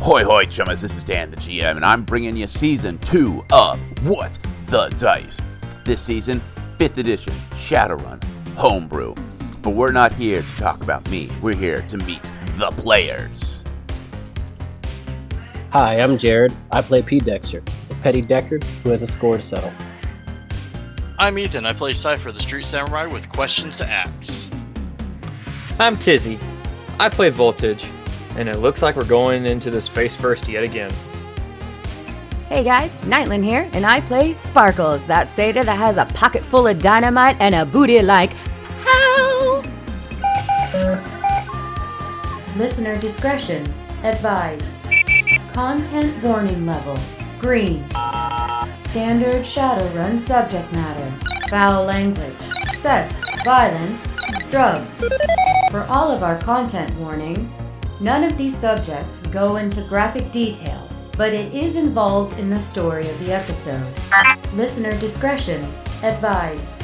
Hoi hoi, chummas, this is Dan the GM, and I'm bringing you Season 2 of What the Dice. This season, 5th edition, Shadowrun, Homebrew. But we're not here to talk about me, we're here to meet the players. Hi, I'm Jared. I play P. Dexter, a petty Deckard who has a score to settle. I'm Ethan. I play Cypher, the street samurai with questions to ask. I'm Tizzy. I play Voltage, and it looks like we're going into this face first yet again. Hey guys, Nightland here, and I play Sparkles, that satyr that has a pocket full of dynamite and a booty like how? Listener discretion advised. Content warning level green. Standard Shadowrun subject matter. Foul language. Sex, violence, drugs. For all of our content warning, none of these subjects go into graphic detail, but it is involved in the story of the episode. Listener discretion advised.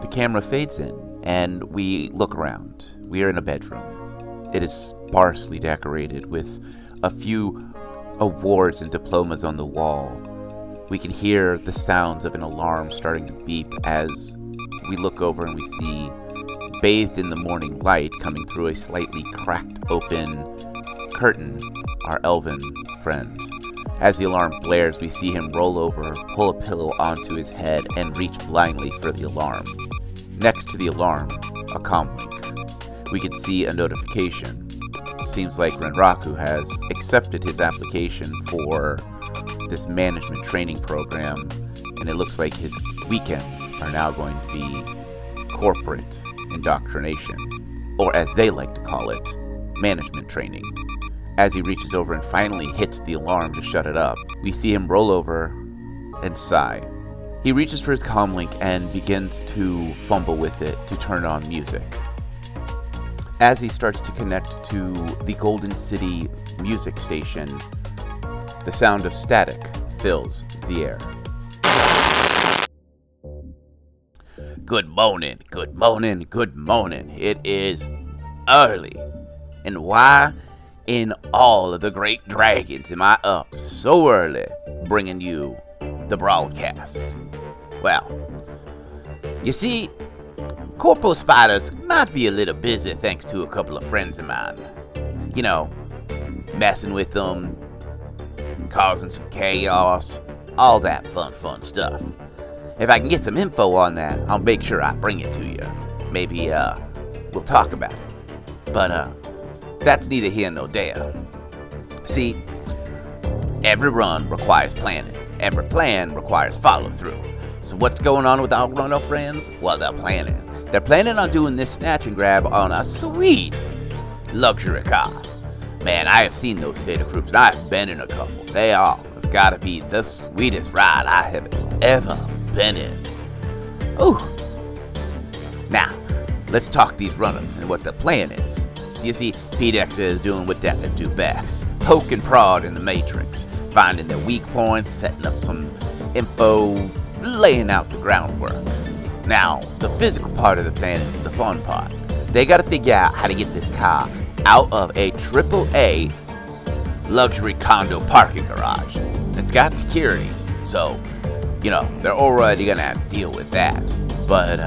The camera fades in, and we look around. We are in a bedroom. It is sparsely decorated with a few awards and diplomas on the wall. We can hear the sounds of an alarm starting to beep as we look over and we see, bathed in the morning light coming through a slightly cracked open curtain, our elven friend. As the alarm blares, we see him roll over, pull a pillow onto his head, and reach blindly for the alarm. Next to the alarm, a comlink. We can see a notification. Seems like Renraku has accepted his application for this management training program, and it looks like his weekends are now going to be corporate indoctrination, or as they like to call it, management training. As he reaches over and finally hits the alarm to shut it up, we see him roll over and sigh. He reaches for his comlink and begins to fumble with it to turn on music. As he starts to connect to the Golden City music station, the sound of static fills the air. Good morning, good morning, good morning. It is early. And why in all of the great dragons am I up so early bringing you the broadcast? Well, you see, Corporal Spiders might be a little busy thanks to a couple of friends of mine. You know, messing with them, causing some chaos, all that fun stuff. If I can get some info on that, I'll make sure I bring it to you. Maybe, we'll talk about it. But, that's neither here nor there. See, every run requires planning. Every plan requires follow-through. So what's going on with our runner friends? Well, they're planning. They're planning on doing this snatch and grab on a sweet luxury car. Man, I have seen those Seder groups, and I've been in a couple. They are. It's gotta be the sweetest ride I have ever been in. Ooh. Now, let's talk these runners and what the plan is. So you see, PDX is doing what Deckers do best. Poke and prod in the Matrix, finding their weak points, setting up some info, laying out the groundwork. Now, the physical part of the plan is the fun part. They gotta figure out how to get this car out of a AAA luxury condo parking garage. It's got security, so, you know, they're already gonna have to deal with that. But,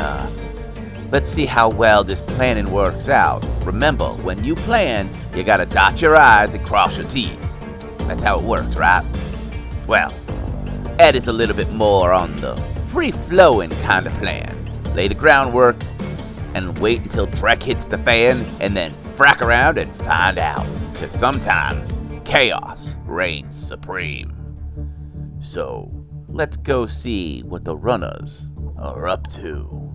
let's see how well this planning works out. Remember, when you plan, you gotta dot your I's and cross your T's. That's how it works, right? Well, Ed is a little bit more on the free-flowing kind of plan. Lay the groundwork and wait until Drek hits the fan and then frack around and find out. Because sometimes chaos reigns supreme. So, let's go see what the runners are up to.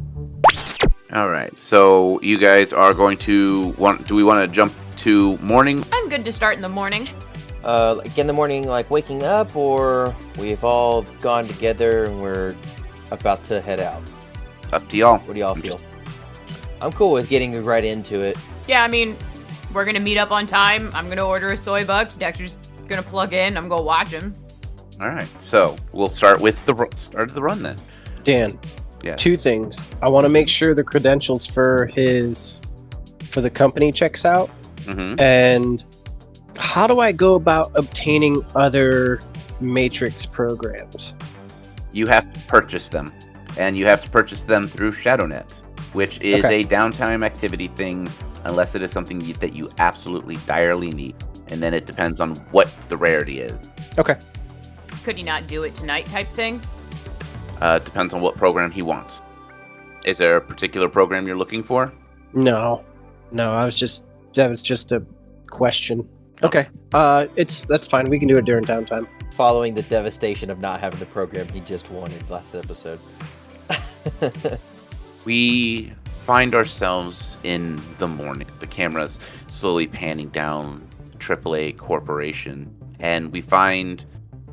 Alright, so you guys are going to do we want to jump to morning? I'm good to start in the morning. Like in the morning, like waking up, or we've all gone together and we're about to head out? Up to y'all. What do y'all feel? I'm cool with getting right into it. Yeah, I mean, we're gonna meet up on time. I'm gonna order a soy bucks. Dexter's gonna plug in. I'm gonna watch him. Alright, so we'll start with the start of the run then. Dan, Yes. Two things. I want to make sure the credentials for the company checks out. Mm-hmm. And how do I go about obtaining other Matrix programs? You have to purchase them, and you have to purchase them through ShadowNet, which is Okay. a downtime activity thing, unless it is something that you absolutely direly need. And then it depends on what the rarity is. Okay. Could he not do it tonight type thing? It depends on what program he wants. Is there a particular program you're looking for? No, that was just a question. Okay. That's fine. We can do it during downtime. Following the devastation of not having the program he just wanted last episode. We find ourselves in the morning. The camera's slowly panning down AAA Corporation, and we find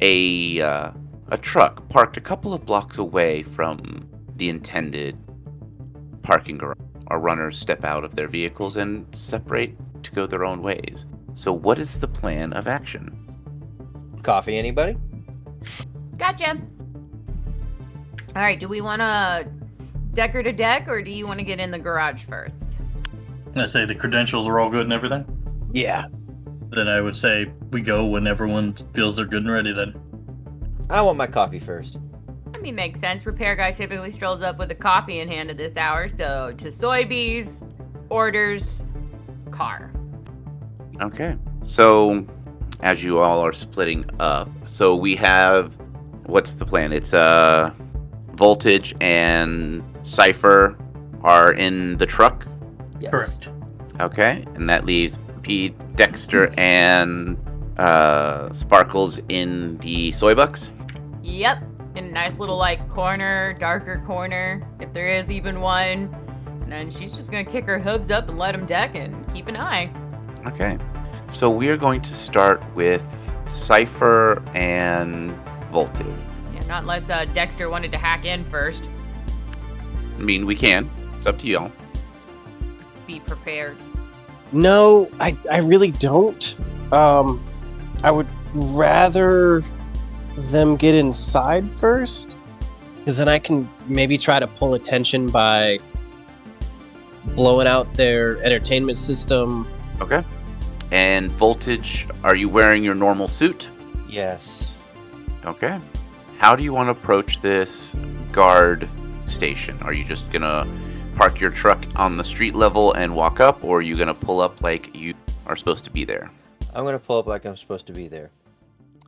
a truck parked a couple of blocks away from the intended parking garage. Our runners step out of their vehicles and separate to go their own ways. So what is the plan of action? Coffee, anybody? Gotcha. All right, do we want to decker to deck, or do you want to get in the garage first? I say the credentials are all good and everything. Yeah. Then I would say we go when everyone feels they're good and ready. Then I want my coffee first. I mean, makes sense. Repair guy typically strolls up with a coffee in hand at this hour, so to Soybees, orders, car. Okay. So, as you all are splitting up, so we have, what's the plan? It's Voltage and Cypher are in the truck. Yes. correct. Okay, and that leaves Pete, Dexter, and Sparkles in the soy bucks. Yep, in a nice little corner, darker corner, if there is even one. And then she's just gonna kick her hooves up and let him deck and keep an eye. Okay, so we are going to start with Cypher and Voltage. Yeah, not unless Dexter wanted to hack in first. I mean, we can. It's up to y'all. Be prepared. No, I really don't. I would rather them get inside first, because then I can maybe try to pull attention by blowing out their entertainment system. Okay. And Voltage, are you wearing your normal suit? Yes. Okay. How do you want to approach this guard station? Are you just gonna park your truck on the street level and walk up, or are you gonna pull up like you are supposed to be there? I'm gonna pull up like I'm supposed to be there.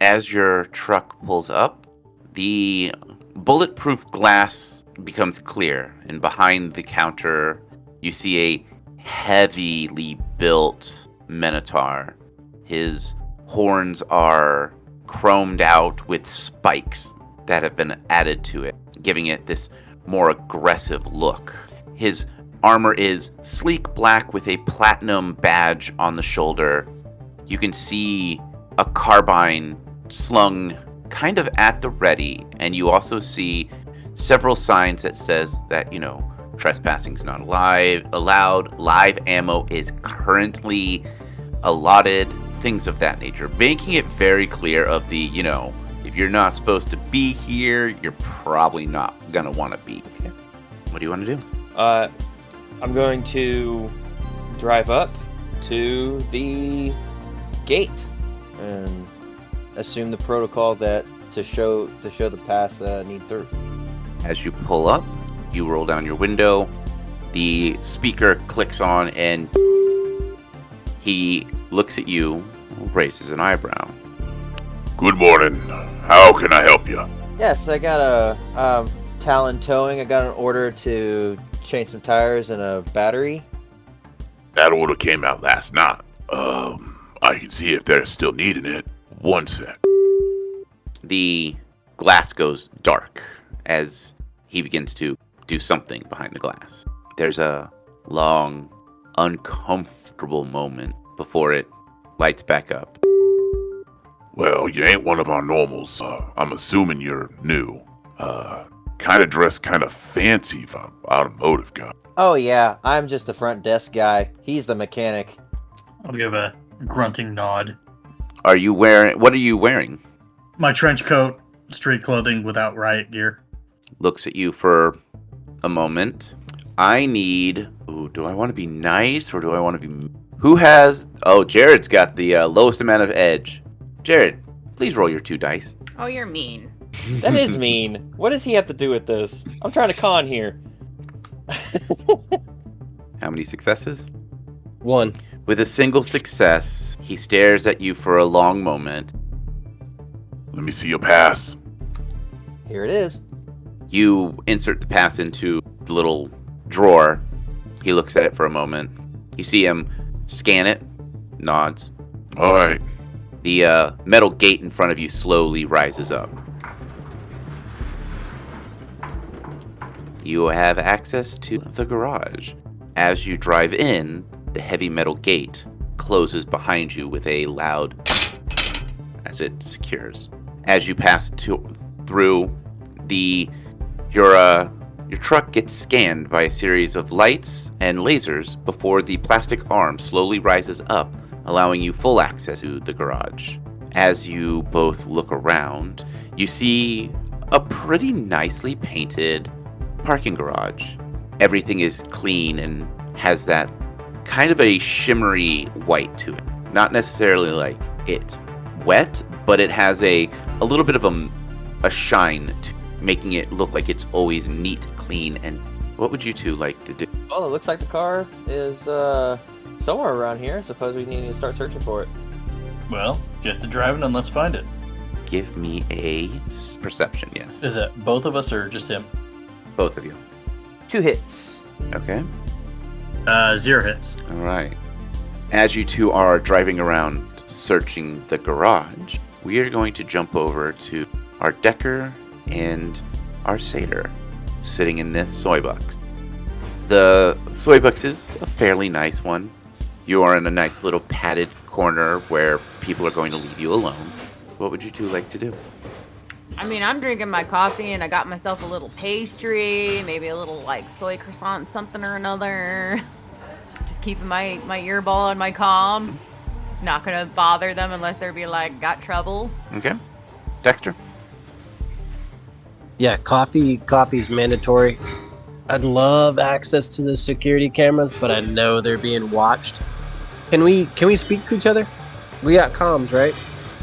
As your truck pulls up, the bulletproof glass becomes clear, and behind the counter, you see a heavily built Minotaur. His horns are chromed out with spikes that have been added to it, giving it this more aggressive look. His armor is sleek black with a platinum badge on the shoulder. You can see a carbine slung kind of at the ready, and you also see several signs that says that, trespassing's not allowed, live ammo is currently allotted, things of that nature, making it very clear of the, if you're not supposed to be here, you're probably not gonna want to be. Okay. What do you want to do? I'm going to drive up to the gate. And assume the protocol that to show the pass that I need through. As you pull up, you roll down your window, the speaker clicks on, and he looks at you, raises an eyebrow. Good morning. How can I help you? Yes, I got a Talon towing. I got an order to change some tires and a battery. That order came out last night. I can see if they're still needing it. One sec. The glass goes dark as he begins to do something behind the glass. There's a long, uncomfortable moment before it lights back up. Well, you ain't one of our normals. I'm assuming you're new. Kind of dressed kind of fancy for an automotive guy. Oh yeah, I'm just the front desk guy. He's the mechanic. I'll give a grunting nod. What are you wearing? My trench coat, street clothing without riot gear. Looks at you for a moment. I need... Ooh, do I want to be nice or do I want to be... Who has... Oh, Jared's got the lowest amount of edge. Jared, please roll your 2 dice. Oh, you're mean. That is mean. What does he have to do with this? I'm trying to con here. How many successes? 1. With a single success, he stares at you for a long moment. Let me see your pass. Here it is. You insert the pass into the little drawer. He looks at it for a moment. You see him scan it, nods. All right. The metal gate in front of you slowly rises up. You have access to the garage. As you drive in, the heavy metal gate closes behind you with a loud as it secures. As you pass through, your truck gets scanned by a series of lights and lasers before the plastic arm slowly rises up, allowing you full access to the garage. As you both look around, you see a pretty nicely painted parking garage. Everything is clean and has that kind of a shimmery white to it. Not necessarily like it's wet, but it has a little bit of a shine to making it look like it's always neat, clean, and what would you two like to do? Well, it looks like the car is somewhere around here. I suppose we need to start searching for it. Well, get to driving and let's find it. Give me a perception, yes. Is it both of us or just him? Both of you. 2 hits. Okay. 0 hits. All right. As you two are driving around searching the garage, we are going to jump over to our Decker and our Satyr sitting in this soy box. The soy box is a fairly nice one. You are in a nice little padded corner where people are going to leave you alone. What would you two like to do? I mean, I'm drinking my coffee and I got myself a little pastry, maybe a little like soy croissant, something or another. Just keeping my ear ball on my comm. Not gonna bother them unless they're be like, got trouble. Okay. Dexter? Yeah, coffee's mandatory. I'd love access to the security cameras, but I know they're being watched. Can we speak to each other? We got comms, right?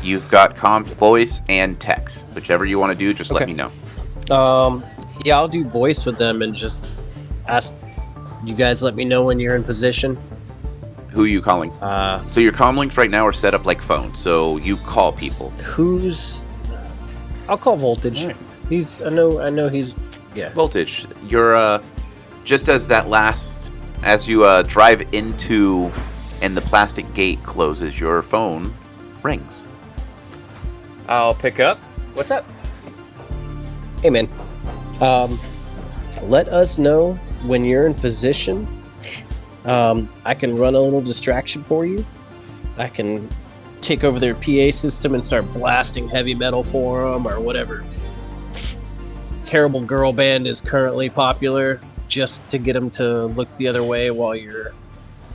You've got comms, voice, and text. Whichever you want to do, just let Okay. me know. Yeah, I'll do voice with them and just ask you guys let me know when you're in position. Who are you calling? So your comm links right now are set up like phones, so you call people. I'll call Voltage. All right. I know he's Voltage, you're just as you drive into and the plastic gate closes, your phone rings. I'll pick up. What's up? Hey man. Let us know when you're in position. I can run a little distraction for you. I can take over their PA system and start blasting heavy metal for them or whatever terrible girl band is currently popular, just to get them to look the other way while you're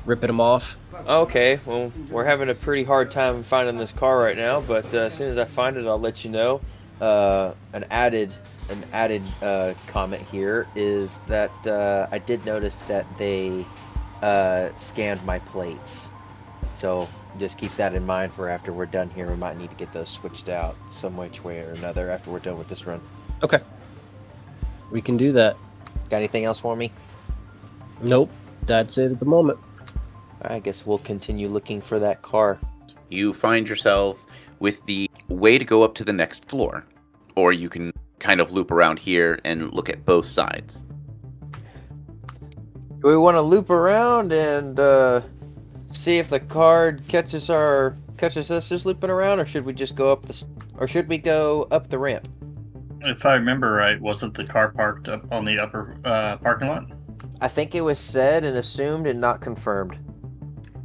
ripping them off. Okay, well, we're having a pretty hard time finding this car right now, but as soon as I find it, I'll let you know. An added comment here is that I did notice that they scanned my plates. So just keep that in mind for after we're done here. We might need to get those switched out some which way or another after we're done with this run. Okay. We can do that. Got anything else for me? Nope. That's it at the moment. I guess we'll continue looking for that car. You find yourself with the way to go up to the next floor, or you can kind of loop around here and look at both sides. Do we want to loop around and see if the car catches us just looping around, or should we just go up the ramp? If I remember right, wasn't the car parked up on the upper parking lot? I think it was said and assumed and not confirmed.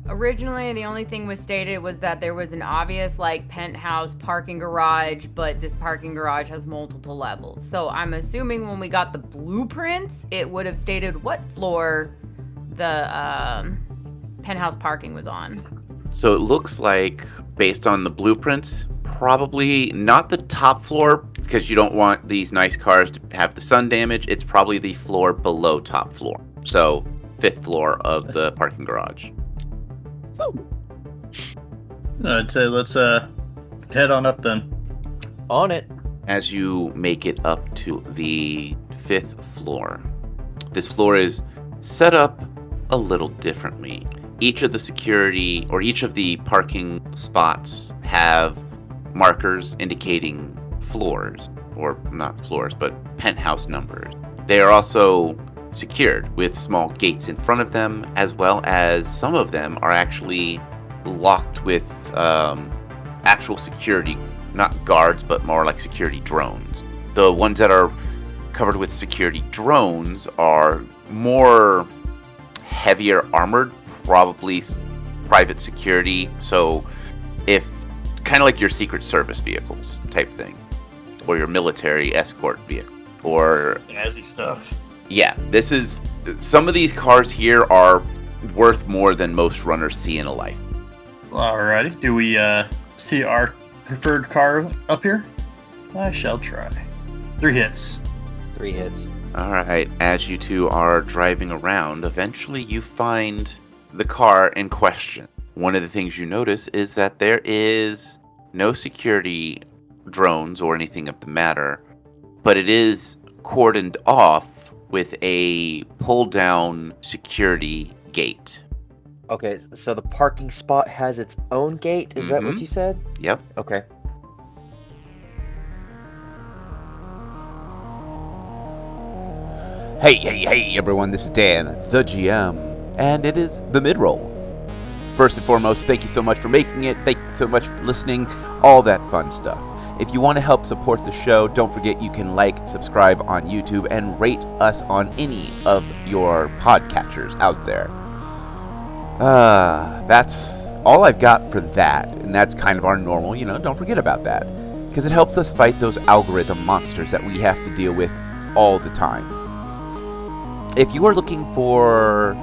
Originally, the only thing was stated was that there was an obvious like penthouse parking garage, but this parking garage has multiple levels. So I'm assuming when we got the blueprints, it would have stated what floor the penthouse parking was on. So it looks like, based on the blueprints, probably not the top floor, because you don't want these nice cars to have the sun damage, it's probably the floor below top floor. So 5th floor of the parking garage. I'd say let's head on up then. On it. As you make it up to the 5th floor, this floor is set up a little differently. Each of the security or each of the parking spots have markers indicating floors, or not floors, but penthouse numbers. They are also secured with small gates in front of them, as well as some of them are actually locked with actual security, not guards, but more like security drones. The ones that are covered with security drones are more heavier armored, probably private security, so if kind of like your Secret Service vehicles type thing, or your military escort vehicle, or Snazzy stuff. yeah, this is, some of these cars here are worth more than most runners see in a life. Alrighty. Do we see our preferred car up here? I shall try. 3 hits. 3 hits. Alright, as you two are driving around, eventually you find the car in question. One of the things you notice is that there is no security drones or anything of the matter, but it is cordoned off with a pull-down security gate. Okay, so the parking spot has its own gate? Is that what Mhm. you said? Yep. Okay. Hey, everyone, this is Dan, the GM, and it is the mid-roll. First and foremost, thank you so much for making it, thank you so much for listening, all that fun stuff. If you want to help support the show, don't forget you can like, subscribe on YouTube, and rate us on any of your podcatchers out there. That's all I've got for that, and that's kind of our normal, don't forget about that, because it helps us fight those algorithm monsters that we have to deal with all the time. If you are looking for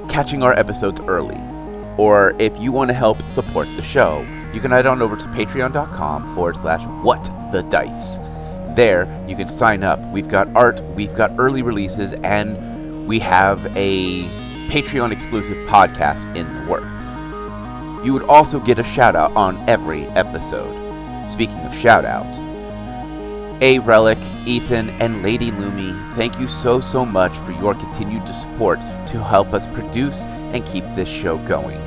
catching our episodes early, or if you want to help support the show, you can head on over to patreon.com/whatthedice. There, you can sign up. We've got art, we've got early releases, and we have a Patreon exclusive podcast in the works. You would also get a shout out on every episode. Speaking of shout out, A Relic, Ethan, and Lady Lumi, thank you so much for your continued support to help us produce and keep this show going.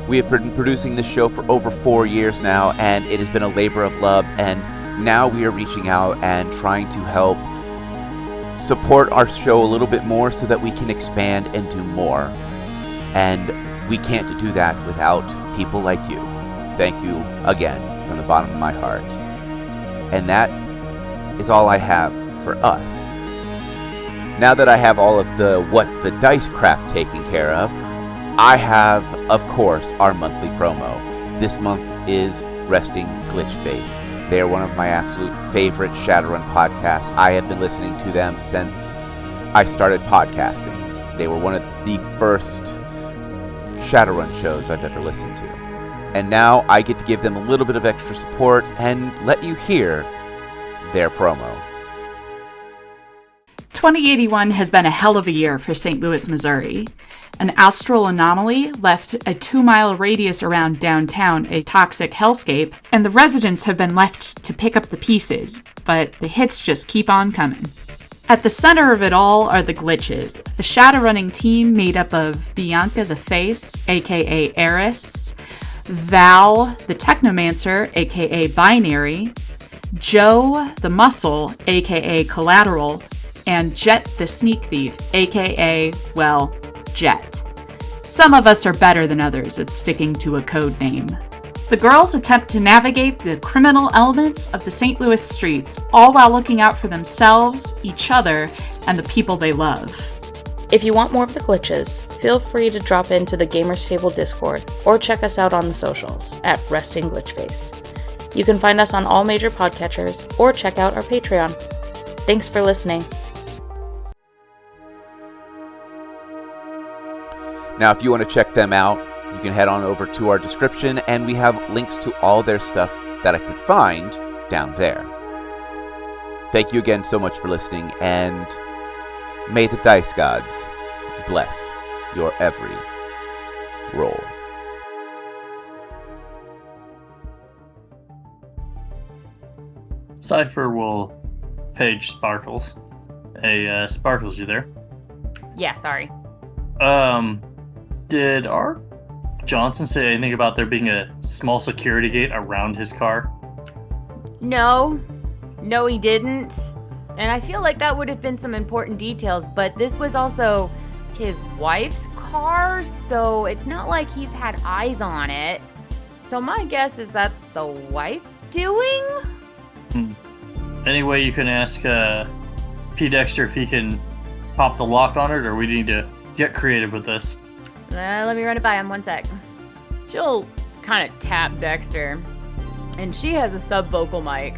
We have been producing this show for over 4 years now, and it has been a labor of love, and now we are reaching out and trying to help support our show a little bit more so that we can expand and do more. And we can't do that without people like you. Thank you again from the bottom of my heart. And that is all I have for us. Now that I have all of the What the Dice crap taken care of, I have, of course, our monthly promo. This month is Resting Glitchface. They are one of my absolute favorite Shadowrun podcasts. I have been listening to them since I started podcasting. They were one of the first Shadowrun shows I've ever listened to. And now I get to give them a little bit of extra support and let you hear their promo. 2081 has been a hell of a year for St. Louis, Missouri. An astral anomaly left a 2-mile radius around downtown a toxic hellscape, and the residents have been left to pick up the pieces, but the hits just keep on coming. At the center of it all are the Glitches, a Shadowrunning team made up of Bianca the Face, aka Eris, Val the Technomancer, aka Binary, Joe the Muscle, aka Collateral, and Jet the Sneak Thief, aka, well, Jet. Some of us are better than others at sticking to a code name. The girls attempt to navigate the criminal elements of the St. Louis streets, all while looking out for themselves, each other, and the people they love. If you want more of the Glitches, feel free to drop into the Gamers Table Discord or check us out on the socials at Resting Glitchface. You can find us on all major podcatchers or check out our Patreon. Thanks for listening. Now, if you want to check them out, you can head on over to our description, and we have links to all their stuff that I could find down there. thank you again so much for listening, and may the dice gods bless your every roll. Cypher will page Sparkles. Hey, Sparkles, you there? Yeah, sorry. Did Art Johnson say anything about there being a small security gate around his car? No, he didn't. And I feel like that would have been some important details, but this was also his wife's car, so it's not like he's had eyes on it. So my guess is that's the wife's doing? Any way you can ask P. Dexter if he can pop the lock on it, or we need to get creative with this? Let me run it by him 1 sec. She'll kind of tap Dexter, and she has a sub-vocal mic,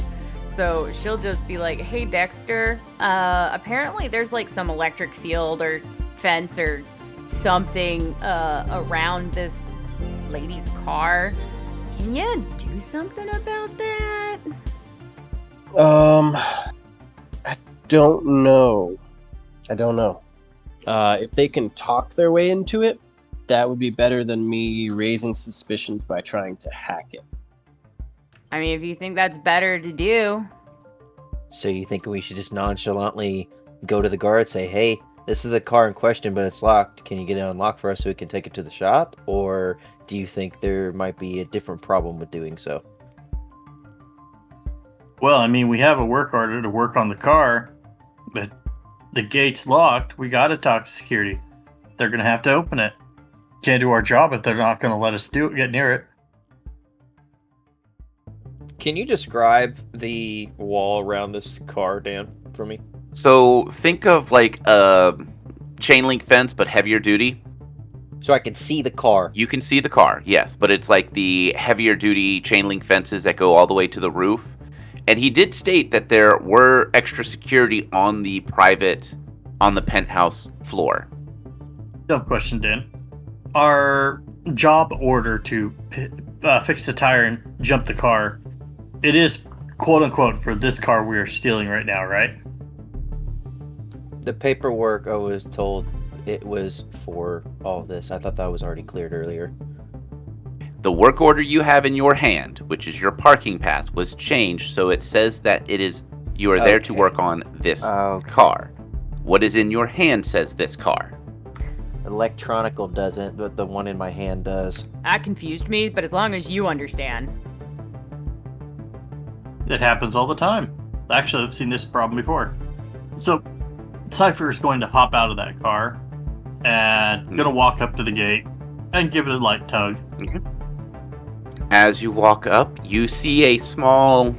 so she'll just be like, hey Dexter, apparently there's like some electric field or fence or something around this lady's car. Can you do something about that? I don't know. If they can talk their way into it, that would be better than me raising suspicions by trying to hack it. I mean, if you think that's better to do. So you think we should just nonchalantly go to the guard, say, hey, this is the car in question, but it's locked. Can you get it unlocked for us so we can take it to the shop? Or do you think there might be a different problem with doing so? Well, I mean, we have a work order to work on the car, but the gate's locked. We gotta talk to security. They're gonna have to open it. Can't do our job if they're not gonna let us get near it. Can you describe the wall around this car, Dan, for me? So think of like a chain link fence, but heavier duty. So I can see the car. You can see the car, yes, but it's like the heavier duty chain link fences that go all the way to the roof. And he did state that there were extra security on the penthouse floor. Dumb question, Dan. Our job order to fix the tire and jump the car, it is quote unquote for this car we are stealing right now, right? The paperwork, I was told it was for all this. I thought that was already cleared earlier. The work order you have in your hand, which is your parking pass, was changed so it says that you are there to work on this car. What is in your hand says this car. Electronical doesn't, but the one in my hand does. That confused me, but as long as you understand. It happens all the time. Actually, I've seen this problem before. So, Cypher is going to hop out of that car and gonna walk up to the gate and give it a light tug. Mm-hmm. As you walk up, you see a small...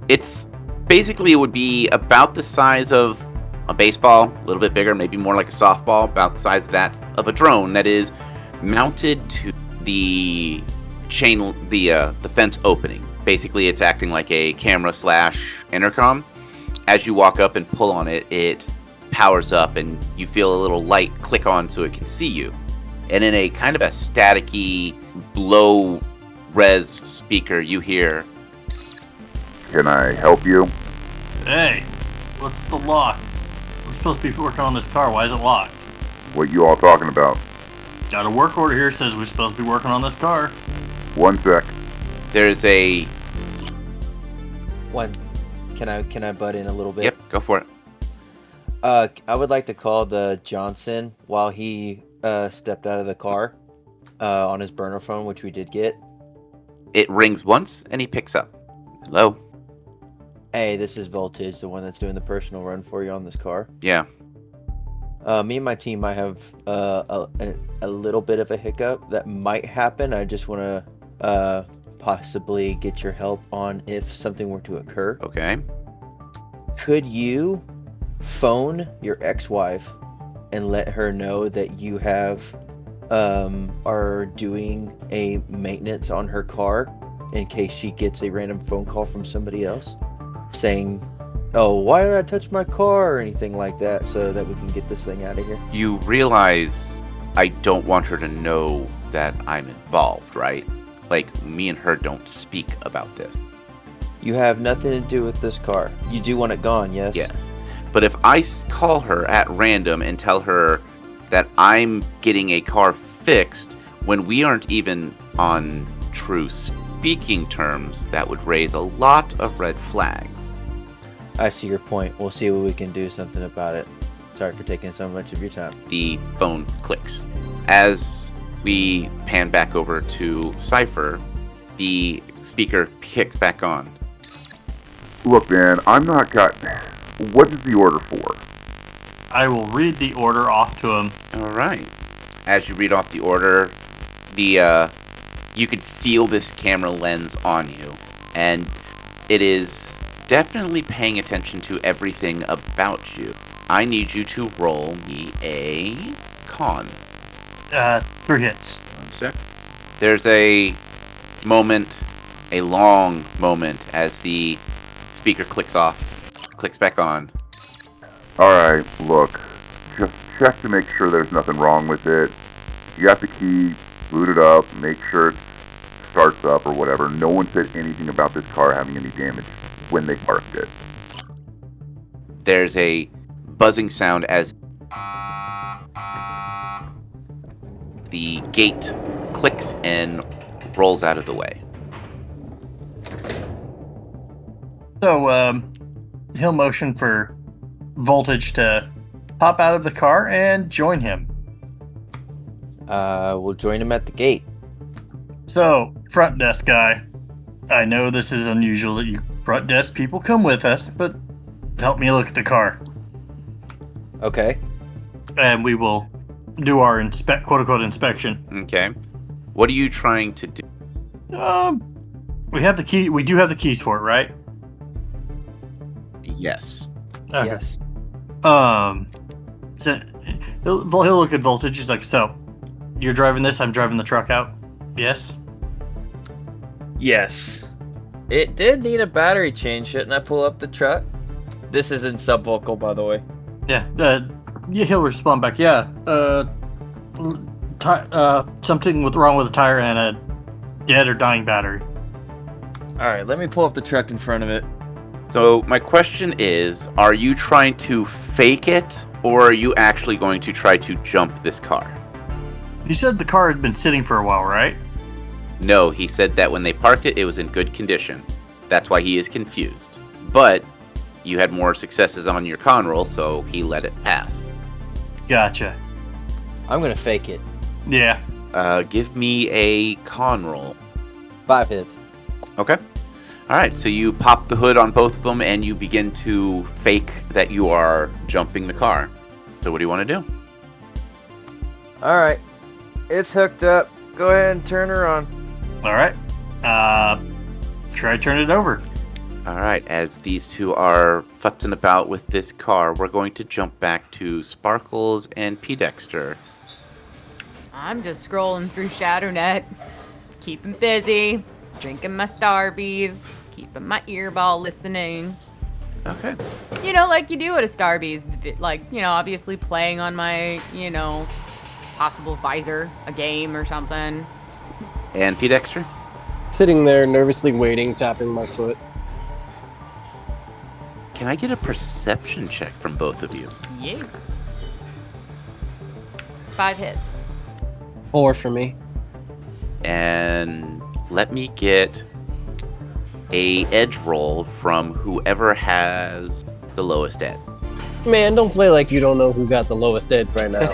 It would be about the size of a baseball, a little bit bigger, maybe more like a softball, about the size of that, of a drone that is mounted to the fence opening. Basically, it's acting like a camera / intercom. As you walk up and pull on it, it powers up and you feel a little light click on so it can see you. And in a kind of a staticky, low res speaker, you hear, Can I help you? Hey, what's the lock? We're supposed to be working on this car. Why is it locked? What you all talking about? Got a work order here says we're supposed to be working on this car. 1 sec. There's a... Can I butt in a little bit? Yep, go for it. I would like to call the Johnson while he stepped out of the car on his burner phone, which we did get. It rings once and he picks up. Hello? Hey, this is Voltage, the one that's doing the personal run for you on this car. Yeah. Me and my team might have a little bit of a hiccup that might happen. I just want to possibly get your help on if something were to occur. Okay. Could you phone your ex-wife and let her know that you are doing a maintenance on her car in case she gets a random phone call from somebody else saying, oh, why did I touch my car or anything like that, so that we can get this thing out of here? You realize I don't want her to know that I'm involved, right? Like, me and her don't speak about this. You have nothing to do with this car. You do want it gone, yes? Yes. But if I call her at random and tell her that I'm getting a car fixed when we aren't even on true speaking terms, that would raise a lot of red flags. I see your point. We'll see what we can do something about it. Sorry for taking so much of your time. The phone clicks. As we pan back over to Cypher, the speaker kicks back on. Look, man, I'm not got. What is the order for? I will read the order off to him. All right. As you read off the order, you can feel this camera lens on you, and it is definitely paying attention to everything about you. I need you to roll me a con. 3 hits. 1 sec. There's a moment, a long moment, as the speaker clicks back on. Alright, look. Just check to make sure there's nothing wrong with it. You got the key, boot it up, make sure it starts up or whatever. No one said anything about this car having any damage when they parked it. There's a buzzing sound as the gate clicks and rolls out of the way. So, he'll motion for Voltage to pop out of the car and join him. We'll join him at the gate. So, front desk guy, I know this is unusual that you front desk people come with us, but help me look at the car. Okay. And we will do our quote-unquote inspection. Okay. What are you trying to do? We have the key. We do have the keys for it, right? Yes. Okay. Yes. So he'll look at Voltage. He's like, so, you're driving this, I'm driving the truck out? Yes? Yes. It did need a battery change, shouldn't I pull up the truck? This is in subvocal, by the way. Yeah, he'll respond back, yeah, something wrong with the tire and a dead or dying battery. Alright, let me pull up the truck in front of it. So my question is, are you trying to fake it, or are you actually going to try to jump this car? You said the car had been sitting for a while, right? No, he said that when they parked it, it was in good condition. That's why he is confused. But you had more successes on your con roll, so he let it pass. Gotcha. I'm gonna fake it. Yeah. Give me a con roll. 5 hits. Okay. Alright, so you pop the hood on both of them and you begin to fake that you are jumping the car. So what do you want to do? Alright. It's hooked up. Go ahead and turn her on. Alright. Try to turn it over. Alright, as these two are futzing about with this car, we're going to jump back to Sparkles and P. Dexter. I'm just scrolling through ShadowNet, keeping busy, drinking my Starbies, keeping my earball listening. Okay. You know, like you do at a Starbies, like, you know, obviously playing on my, you know, possible visor, a game or something. And P. Dexter? Sitting there nervously waiting, tapping my foot. Can I get a perception check from both of you? Yes. 5 hits. 4 for me. And let me get a edge roll from whoever has the lowest edge. Man, don't play like you don't know who got the lowest edge right now.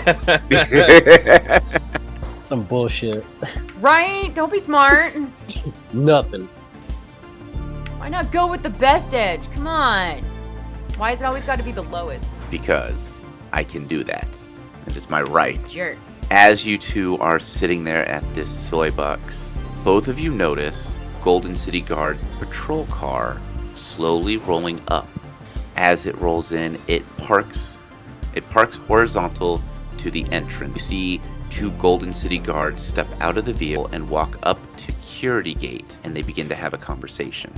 Some bullshit. Right? Don't be smart. Nothing. Why not go with the best edge? Come on. Why has it always got to be the lowest? Because I can do that. It is my right. Jerk. As you two are sitting there at this soy box, both of you notice Golden City Guard patrol car slowly rolling up. As it rolls in, it parks horizontal to the entrance. You see 2 Golden City Guards step out of the vehicle and walk up to security gate, and they begin to have a conversation.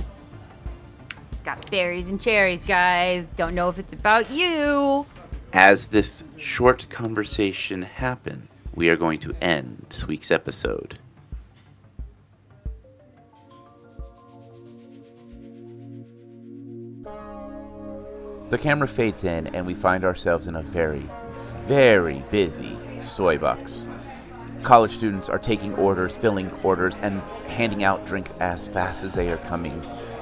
Got berries and cherries, guys. Don't know if it's about you. As this short conversation happens, we are going to end this week's episode. The camera fades in, and we find ourselves in a very, very busy Soybucks. College students are taking orders, filling orders, and handing out drinks as fast as they are coming.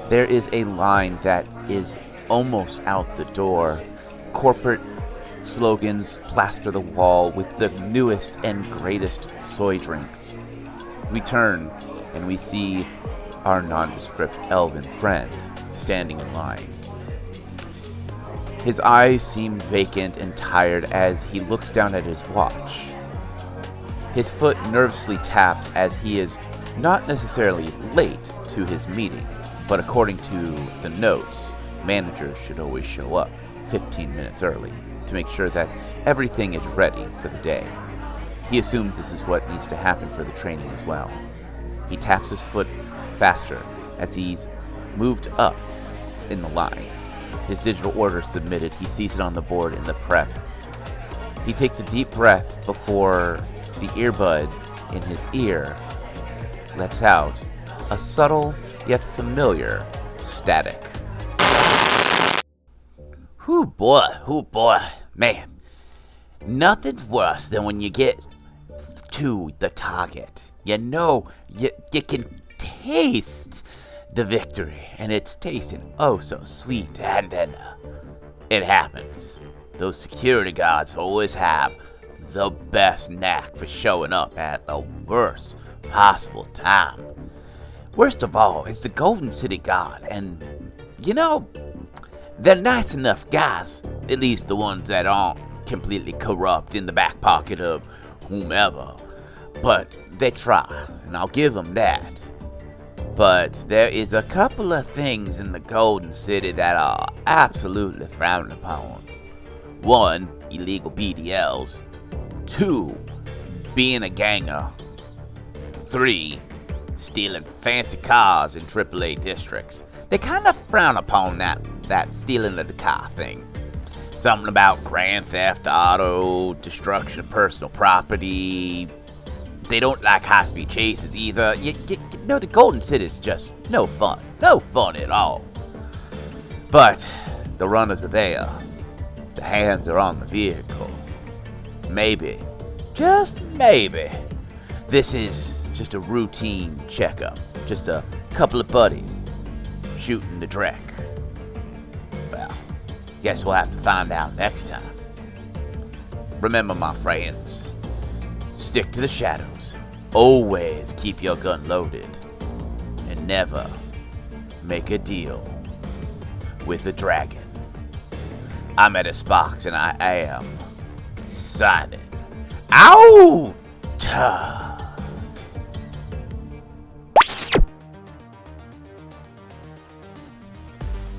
There is a line that is almost out the door. Corporate slogans plaster the wall with the newest and greatest soy drinks. We turn, and we see our nondescript elven friend standing in line. His eyes seem vacant and tired as he looks down at his watch. His foot nervously taps as he is not necessarily late to his meeting, but according to the notes, managers should always show up 15 minutes early to make sure that everything is ready for the day. He assumes this is what needs to happen for the training as well. He taps his foot faster as he's moved up in the line. His digital order submitted. He sees it on the board in the prep. He takes a deep breath before the earbud in his ear lets out a subtle yet familiar static. Whoo boy, man. Nothing's worse than when you get to the target. You know, you can taste the victory, and it's tasting oh so sweet, and then it happens. Those security guards always have the best knack for showing up at the worst possible time. Worst of all is the Golden City Guard, and you know, they're nice enough guys, at least the ones that aren't completely corrupt in the back pocket of whomever, but they try, and I'll give them that. But there is a couple of things in the Golden City that are absolutely frowned upon. 1, illegal BDLs. 2, being a ganger. 3, stealing fancy cars in AAA districts. They kind of frown upon that stealing of the car thing. Something about grand theft auto, destruction of personal property. They don't like high-speed chases either. You know, the Golden City is just no fun. No fun at all. But the runners are there. The hands are on the vehicle. Maybe, just maybe, this is just a routine checkup. Just a couple of buddies shooting the dreck. Well, guess we'll have to find out next time. Remember, my friends, stick to the shadows. Always keep your gun loaded. And never make a deal with a dragon. I'm at a Sparks, and I am signing out.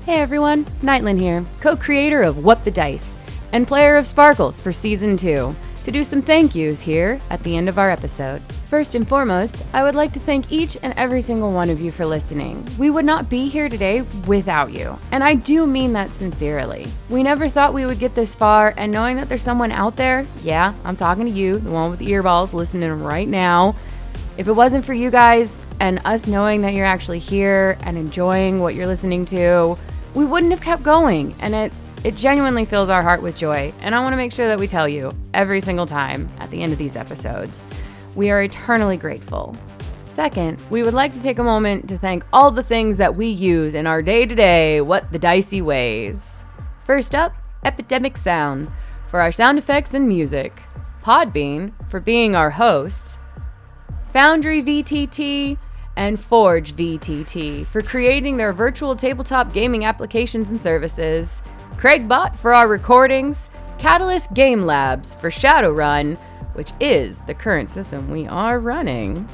Hey everyone, Nightland here, co-creator of What the Dice, and player of Sparkles for Season 2, to do some thank yous here at the end of our episode. First and foremost, I would like to thank each and every single one of you for listening. We would not be here today without you, and I do mean that sincerely. We never thought we would get this far, and knowing that there's someone out there, yeah, I'm talking to you, the one with the earballs listening right now. If it wasn't for you guys and us knowing that you're actually here and enjoying what you're listening to, we wouldn't have kept going, and it genuinely fills our heart with joy, and I want to make sure that we tell you every single time at the end of these episodes. We are eternally grateful. Second, we would like to take a moment to thank all the things that we use in our day-to-day What the Dicey ways. First up, Epidemic Sound for our sound effects and music, Podbean for being our host, Foundry VTT, and Forge VTT for creating their virtual tabletop gaming applications and services, Craigbot for our recordings, Catalyst Game Labs for Shadowrun, which is the current system we are running.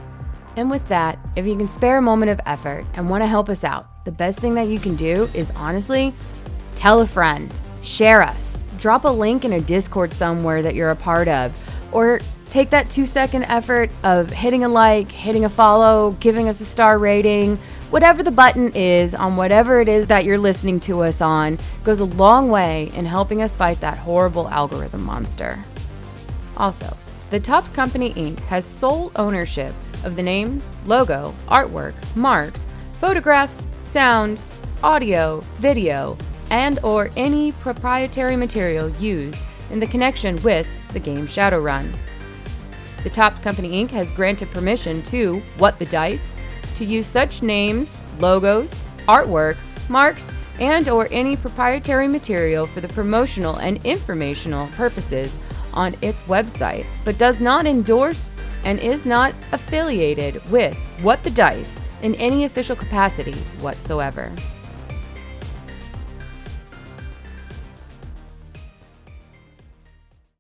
And with that, if you can spare a moment of effort and want to help us out, the best thing that you can do is honestly, tell a friend, share us, drop a link in a Discord somewhere that you're a part of, or take that 2-second effort of hitting a like, hitting a follow, giving us a star rating. Whatever the button is on whatever it is that you're listening to us on goes a long way in helping us fight that horrible algorithm monster. Also, the Topps Company Inc. has sole ownership of the names, logo, artwork, marks, photographs, sound, audio, video, and or any proprietary material used in the connection with the game Shadowrun. The Topps Company Inc. has granted permission to What the Dice to use such names, logos, artwork, marks, and or any proprietary material for the promotional and informational purposes on its website, but does not endorse and is not affiliated with What the Dice in any official capacity whatsoever.